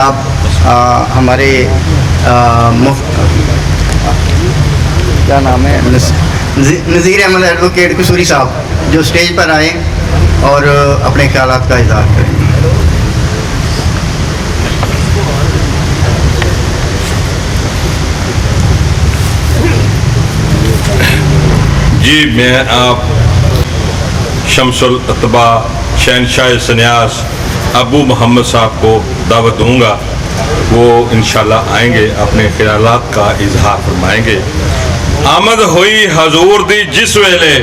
आप हमारे क्या नाम है नज़ीर अहमद एडवोकेट कसूरी साहब जो स्टेज पर आए और अपने ख्यालात का इज़हार करें। जी, मैं आप शमसुल अतबा शहनशाह सन्यास अबू मोहम्मद साहब को दावत दूंगा। वो इंशाल्लाह आएंगे, अपने ख्यालात का इजहार फरमाएंगे। आमद हुई हजूर दी जिस वेले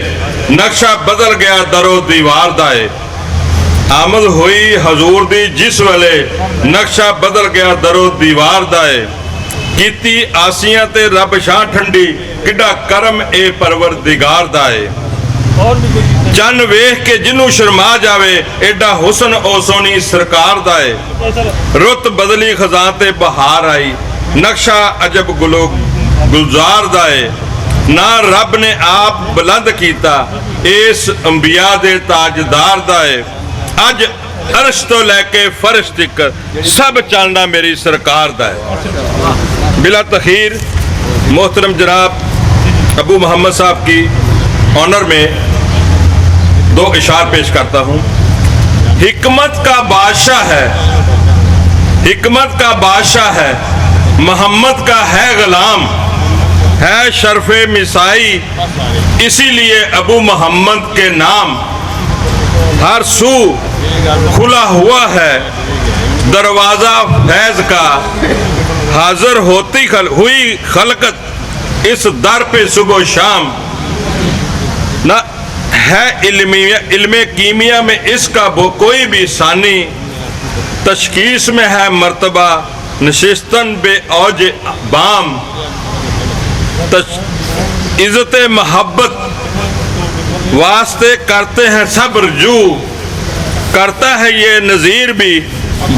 नक्शा बदल गया दरो दीवार दाए। आमद हुई हजूर दी जिस वेले नक्शा बदल गया दरो दीवार दाए। कीती आसियां ते रब शाह ठंडी किड्डा करम ए परवरदिगार दाए। चन वेख के जिन्नू शर्मा जावे एडा हुसन ओ सोनी सरकार दाए। रुत बदली खजां ते बहार आई नक्शा अजब गुलो गुलजार दाए। ना रब ने आप बुलंद कीता इस अंबिया दे ताजदार दाए। अज अर्श तो लैके फर्श तक सब चलना मेरी सरकार दा है। बिला तखीर मोहतरम जनाब अबू मोहम्मद साहब की ऑनर में दो इशार पेश करता हूँ। हिकमत का बादशाह है, हिकमत का बादशाह है, मोहम्मद का है गुलाम, है शरफे मिसाई इसीलिए अबू मोहम्मद के नाम। हर सू खुला हुआ है दरवाजा फैज का, हाजिर होती हुई खलकत इस दर पे सुबह शाम। ना है इल्मे कीमिया में इसका वो कोई भी सानी, तशखीस में है मर्तबा नशिस्तन बे औज बाम। इज़्ज़त मोहब्बत वास्ते करते हैं सब रुजू, करता है ये नज़ीर भी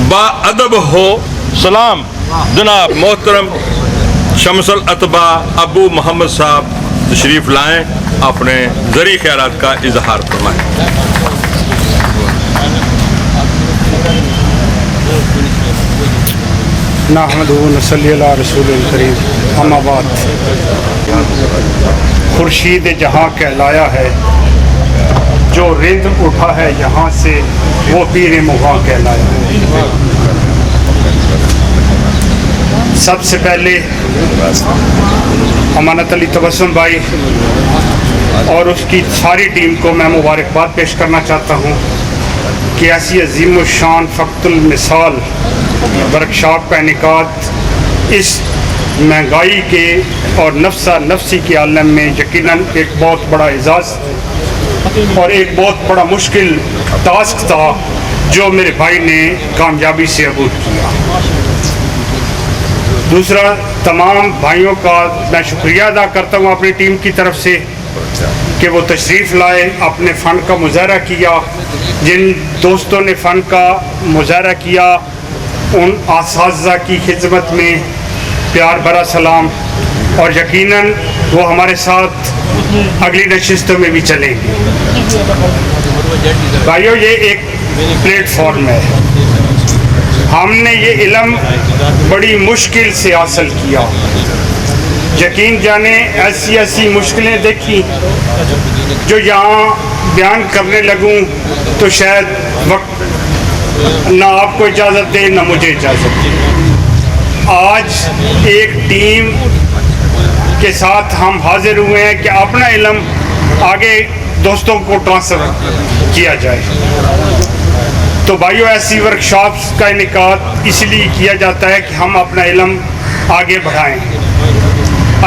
बाअदब हो सलाम। जनाब मोहतरम शमसुल अतबा अबू मोहम्मद साहब तशरीफ़ लाएँ, अपने ज़री ख्यालात का इजहार फरमाएं। नहमदुहु व नसल्ली अला रसूलिल करीम, अम्मा बाद। खुर्शीद जहाँ कहलाया है, जो रिंद उठा है यहाँ से वो पीर मुग़ा कहलाया है। सबसे पहले अमानत अली तबस्सुम भाई और उसकी सारी टीम को मैं मुबारकबाद पेश करना चाहता हूँ कि ऐसी अजीम शान फ़क्तुल मिसाल वर्कशॉप का इनेकाद इस महंगाई के और नफ्सा नफसी के आलम में यकीनन एक बहुत बड़ा एजाज़ और एक बहुत बड़ा मुश्किल टास्क था जो मेरे भाई ने कामयाबी से अबूर किया। दूसरा, तमाम भाइयों का मैं शुक्रिया अदा करता हूँ अपनी टीम की तरफ से कि वो तशरीफ़ लाए, अपने फ़न का मुज़ाहरा किया। जिन दोस्तों ने फ़न का मुज़ाहरा किया उन आसाज़ा की खिदमत में प्यार भरा सलाम, और यकीनन वो हमारे साथ अगली नशिस्तों में भी चलेंगे। भाइयों, ये एक प्लेटफॉर्म है, हमने ये इल्म बड़ी मुश्किल से हासिल किया। यकीन जाने ऐसी ऐसी मुश्किलें देखी जो यहाँ बयान करने लगूँ तो शायद वक्त ना आपको इजाज़त दे ना मुझे इजाज़त दे। आज एक टीम के साथ हम हाजिर हुए हैं कि अपना इल्म आगे दोस्तों को ट्रांसफ़र किया जाए। तो भाइयों, ऐसी वर्कशॉप्स का इनेकाद इसलिए किया जाता है कि हम अपना इल्म आगे बढ़ाएं।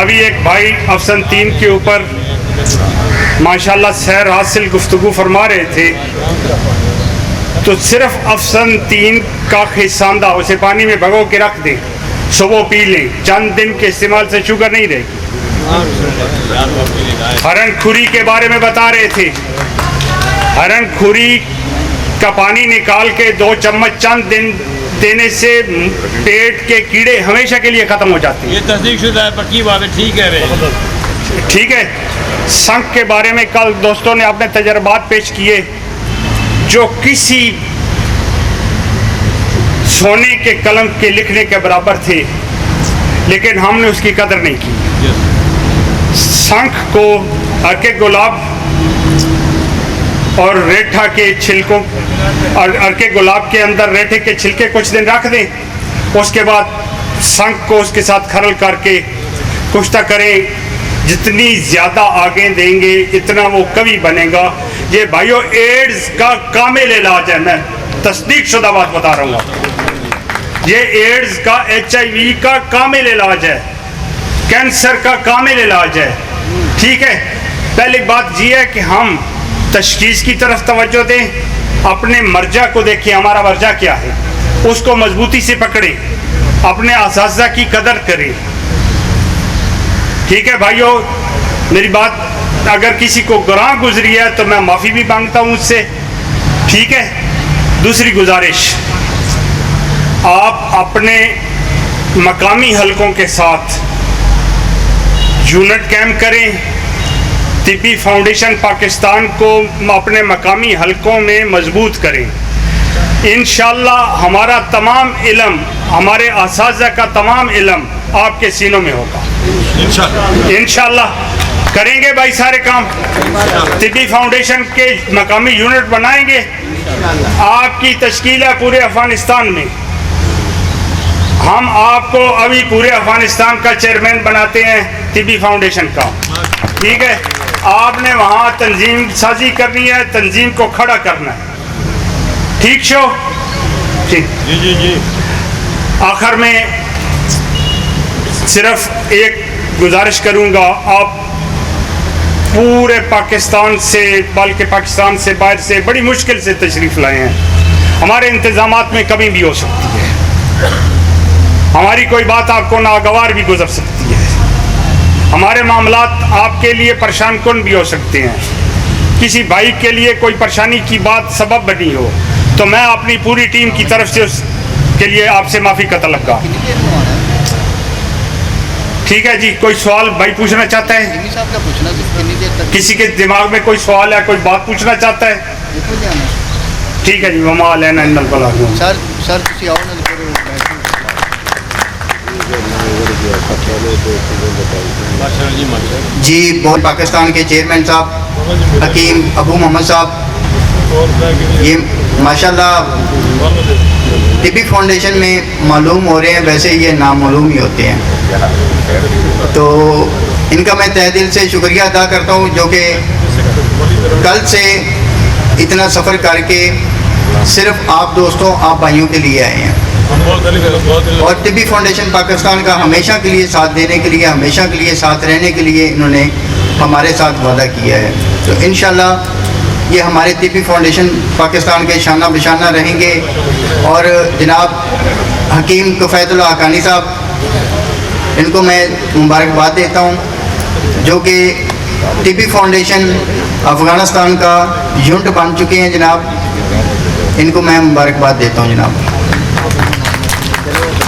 अभी एक भाई अफसन 3 के ऊपर माशाल्लाह सैर हासिल गुफ्तगू फरमा रहे थे, तो सिर्फ अफसन 3 का खिसांदा उसे पानी में भगो के रख दें, सुबह पी लें, चंद दिन के इस्तेमाल से शुगर नहीं रहेगी। हरन खुरी के बारे में बता रहे थे, हरन खुरी का पानी निकाल के 2 चम्मच चंद दिन देने से पेट के कीड़े हमेशा के लिए ख़त्म हो जाते हैं। ये तस्दीक शुदा है, पक्की बात है, ठीक है रे। ठीक है। संख के बारे में कल दोस्तों ने अपने तजर्बात पेश किए, जो किसी सोने के कलम के लिखने के बराबर थे, लेकिन हमने उसकी कदर नहीं की। शंख को, अर्के गुलाब और रेठा के छिलकों और अर्के गुलाब के अंदर रेठे के छिलके कुछ दिन रख दें, उसके बाद शंख को उसके साथ खरल करके कुश्ता करें। जितनी ज़्यादा आगे देंगे इतना वो कवि बनेगा। ये भाइयों एड्स का कामिल इलाज है, मैं तस्दीक शुदा बात बता रहा हूँ। ये एड्स का, HIV का कामिल इलाज है, कैंसर का कामिल इलाज है। ठीक है, पहली बात ये है कि हम तशखीस की तरफ तवज्जो दें, अपने मर्जा को देखें, हमारा मर्जा क्या है, उसको मजबूती से पकड़ें, अपने असाज़ा की कदर करें। ठीक है भाइयों, मेरी बात अगर किसी को गुनाह गुजरी है तो मैं माफ़ी भी मांगता हूँ उससे। ठीक है, दूसरी गुजारिश, आप अपने मकामी हलकों के साथ यूनिट कैम्प करें। तिब्बी फाउंडेशन पाकिस्तान को अपने मकामी हलकों में मजबूत करें। इंशाअल्लाह हमारा तमाम इल्म, हमारे असाज़ा का तमाम इल्म आपके सीनों में होगा। इंशाअल्लाह करेंगे भाई सारे काम। तिब्बी फाउंडेशन के मकामी यूनिट बनाएंगे। आपकी तश्कील है पूरे अफगानिस्तान में। हम आपको अभी पूरे अफगानिस्तान का चेयरमैन बनाते हैं तिब्बी फाउंडेशन का। ठीक है, आपने वहाँ तंजीम साजी करनी है, तंजीम को खड़ा करना है। ठीक शो? ठीक जी जी जी। आखिर में सिर्फ एक गुजारिश करूँगा, आप पूरे पाकिस्तान से, बल्कि पाकिस्तान से बाहर से बड़ी मुश्किल से तशरीफ़ लाए हैं। हमारे इंतज़ामात में कमी भी हो सकती है, हमारी कोई बात आपको नागवार भी गुजर सकती है, हमारे मामलात आपके लिए परेशान कुन भी हो सकते हैं। किसी भाई के लिए कोई परेशानी की बात सबब बनी हो तो मैं अपनी पूरी टीम की तरफ से उसके लिए आपसे माफ़ी का तलबगा। ठीक है जी, कोई सवाल भाई पूछना चाहता है? किसी के दिमाग में कोई सवाल है, कोई बात पूछना चाहता है? ठीक है जी, वमा लेना इन्नल बलाग। सर किसी और ने जी, बहुत पाकिस्तान के चेयरमैन साहब हकीम अबू मोहम्मद साहब, ये माशाल्लाह तिब्बी फाउंडेशन में मालूम हो रहे हैं, वैसे ये नामालूम ही होते हैं। तो इनका मैं तहे दिल से शुक्रिया अदा करता हूँ, जो कि कल से इतना सफ़र करके सिर्फ आप दोस्तों, आप भाइयों के लिए आए हैं। और तिब्बी फाउंडेशन पाकिस्तान का हमेशा के लिए साथ देने के लिए, हमेशा के लिए साथ रहने के लिए इन्होंने हमारे साथ वादा किया है। तो इंशाल्लाह ये हमारे तिब्बी फाउंडेशन पाकिस्तान के शाना बिशाना रहेंगे। और जनाब हकीम कफ़ैतुल्लाह हक़ानी साहब, इनको मैं मुबारकबाद देता हूँ, जो कि तिब्बी फाउंडेशन अफ़गानिस्तान का यूनिट बन चुके हैं जनाब। इनको मैं मुबारकबाद देता हूँ जनाब।